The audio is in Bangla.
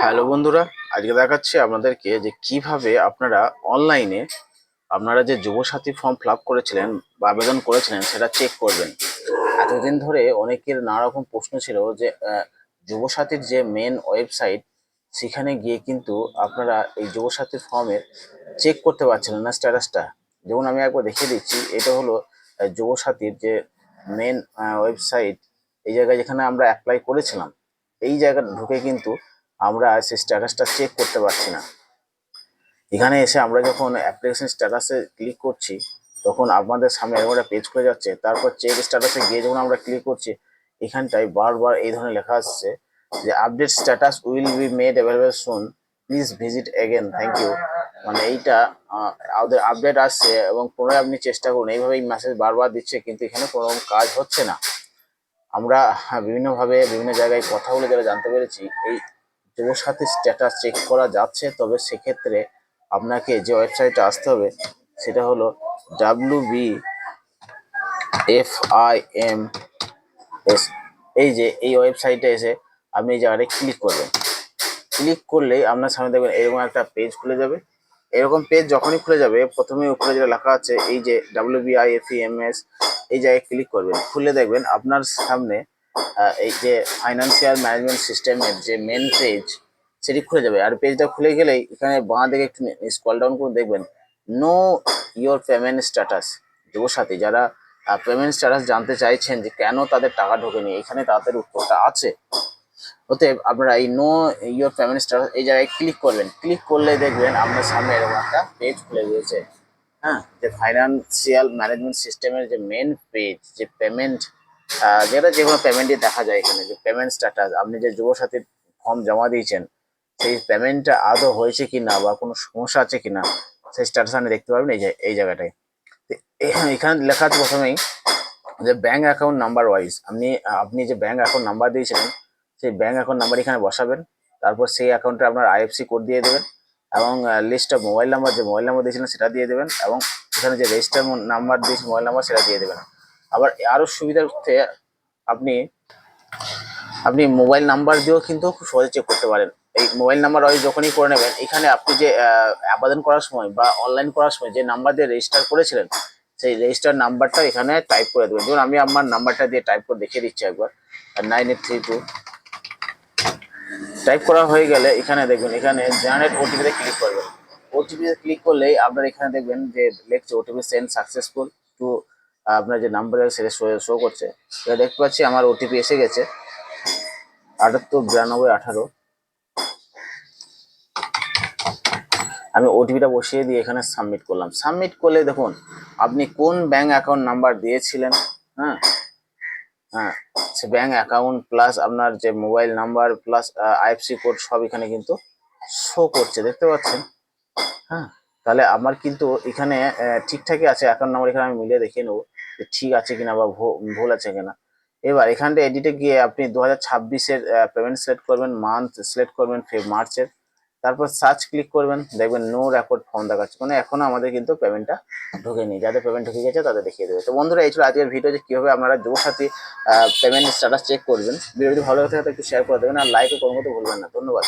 হ্যালো বন্ধুরা, আজকে দেখাচ্ছি আপনাদেরকে যে কিভাবে আপনারা অনলাইনে আপনারা যে যুবসাথী ফর্ম ফিল আপ করেছিলেন বা আবেদন করেছিলেন সেটা চেক করবেন। এতদিন ধরে অনেকের নানা রকম প্রশ্ন ছিল যে যুবসাথীর যে মেন ওয়েবসাইট সেখানে গিয়ে কিন্তু আপনারা এই যুবসাথীর ফর্মের চেক করতে পারছিলেন না স্ট্যাটাসটা। যেমন আমি একবার দেখিয়ে দিচ্ছি, এটা হলো যুবসাথীর যে মেন ওয়েবসাইট। এই জায়গায় যেখানে আমরা অ্যাপ্লাই করেছিলাম, এই জায়গাটা ঢুকে কিন্তু আমরা সেই স্ট্যাটাসটা চেক করতে পারছি না। এখানে এসে আমরা যখন অ্যাপ্লিকেশন স্ট্যাটাসে ক্লিক করছি তখন আপনাদের সামনে এরকম একটা পেজ খুলে যাচ্ছে। তারপর চেক স্ট্যাটাসে গিয়ে যখন আমরা ক্লিক করছি, এখানটায় বারবার এই ধরনের লেখা আসছে যে update status will be made available soon, please visit again, thank you. মানে এইটা ওদের আপডেট আসছে এবং পুনরায় আপনি চেষ্টা করুন, এইভাবে এই মেসেজ বারবার দিচ্ছে, কিন্তু এখানে কোনো কাজ হচ্ছে না। আমরা বিভিন্নভাবে বিভিন্ন জায়গায় কথা বলে যারা জানতে পেরেছি এই যুবসাথী স্ট্যাটাস চেক করা যাচ্ছে, তবে সেক্ষেত্রে আপনাকে যে ওয়েবসাইটে আসতে হবে সেটা হলো WBFIMS। এই যে এই ওয়েবসাইটে এসে আপনি এই জায়গাটায় ক্লিক করবেন। ক্লিক করলেই আপনার সামনে দেখবেন এরকম একটা পেজ খুলে যাবে। এরকম পেজ যখনই খুলে যাবে, প্রথমে উপরে যেটা লেখা আছে এই যে WBIFEMS, এই জায়গায় ক্লিক করবেন। খুলে দেখবেন আপনার সামনে এই যে ফাইন্যান্সিয়াল ম্যানেজমেন্ট সিস্টেমের যে মেন পেজ সেটি খুলে যাবে। আর পেজটা খুলে গেলেই এখানে বাঁ দিকে একটু স্ক্রল ডাউন করে দেখবেন know your payment status. Yuvasathi যারা পেমেন্ট স্ট্যাটাস জানতে চাইছেন যে কেন তাদের টাকা ঢোকেনি, এখানে তাদের উত্তরটা আছে। অতএব আপনারা এই নো ইয়োর পেমেন্ট স্ট্যাটাস এই জায়গায় ক্লিক করবেন। ক্লিক করলে দেখবেন আপনার সামনে এরকম একটা পেজ খুলে গিয়েছে। হ্যাঁ, যে ফাইন্যান্সিয়াল ম্যানেজমেন্ট সিস্টেমের যে মেন পেজ, যে পেমেন্ট, যেটা যে কোনো পেমেন্টই দেখা যায় এখানে, যে পেমেন্ট স্ট্যাটাস আপনি যে যুবসাথীর ফর্ম জমা দিয়েছেন সেই পেমেন্টটা আদৌ হয়েছে কিনা বা কোনো সমস্যা আছে কিনা সেই স্ট্যাটাস আপনি দেখতে পারবেন এই জায়গাটায়। এখানে লেখা আছে প্রথমেই যে ব্যাঙ্ক অ্যাকাউন্ট নাম্বার ওয়াইজ আপনি আপনি যে ব্যাঙ্ক অ্যাকাউন্ট নাম্বার দিয়েছিলেন সেই ব্যাঙ্ক অ্যাকাউন্ট নাম্বার এখানে বসাবেন। তারপর সেই অ্যাকাউন্টে আপনার আইএফসি কোড দিয়ে দেবেন এবং লিস্ট অফ মোবাইল নাম্বার, যে মোবাইল নাম্বার দিয়েছিলেন সেটা দিয়ে দেবেন এবং এখানে যে রেজিস্টার নাম্বার দিয়েছে মোবাইল নাম্বার সেটা দিয়ে দেবেন। আবার আরও সুবিধার্থে আপনি আপনি মোবাইল নাম্বার দিয়েও কিন্তু খুব সহজে চেক করতে পারেন। এই মোবাইল নাম্বার ওয়াইজ যখনই করে নেবেন, এখানে আপনি যে আবেদন করার সময় বা অনলাইন করার সময় যে নাম্বার দিয়ে রেজিস্টার করেছিলেন সেই রেজিস্টার নাম্বারটা এখানে টাইপ করে দেবেন। যেমন আমি আমার নাম্বারটা দিয়ে টাইপ করে দেখিয়ে দিচ্ছি একবার, 9832। টাইপ করা হয়ে গেলে এখানে দেখবেন এখানে জেনারেট ওটিপিতে ক্লিক করবেন। ওটিপিতে ক্লিক করলেই আপনার এখানে দেখবেন যে লেখছে ওটিপি সেন্ড সাকসেসফুল টু, আপনার যে নাম্বার সেটা শো করছে। এটা দেখতে পাচ্ছি আমার ওটিপি এসে গেছে 789218। আমি ওটিপিটা বসিয়ে দিয়ে এখানে সাবমিট করলাম। সাবমিট করলে দেখুন আপনি কোন ব্যাঙ্ক অ্যাকাউন্ট নাম্বার দিয়েছিলেন, হ্যাঁ হ্যাঁ, সে ব্যাঙ্ক অ্যাকাউন্ট প্লাস আপনার যে mobile number plus IFC code সব এখানে কিন্তু শো করছে, দেখতে পাচ্ছেন। হ্যাঁ, তাহলে আমার কিন্তু এখানে ঠিকঠাকই আছে। অ্যাকাউন্ট নাম্বার এখানে আমি মিলিয়ে দেখিয়ে নেবো যে ঠিক আছে কিনা বা ভুল আছে কিনা। এবার এখানটা এডিটে গিয়ে আপনি 2026-এর পেমেন্ট সিলেক্ট করবেন, মান্থ সিলেক্ট করবেন মার্চের, তারপর সার্চ ক্লিক করবেন, দেখবেন নো রেকর্ড ফর্ম দেখাচ্ছে, মানে এখনো আমাদের কিন্তু পেমেন্টটা ঢোকেনি। যাদের পেমেন্ট ঢুকে গেছে তাদের দেখিয়ে দেবে। তো বন্ধুরা, এই ছিল আজকের ভিডিও যে কীভাবে আপনারা যুবসাথী পেমেন্ট স্ট্যাটাস চেক করবেন। ভিডিওটি ভালো লাগে থাকলে একটু শেয়ার করে দেবেন আর লাইকও কোনো মতো ভুলবেন না। ধন্যবাদ।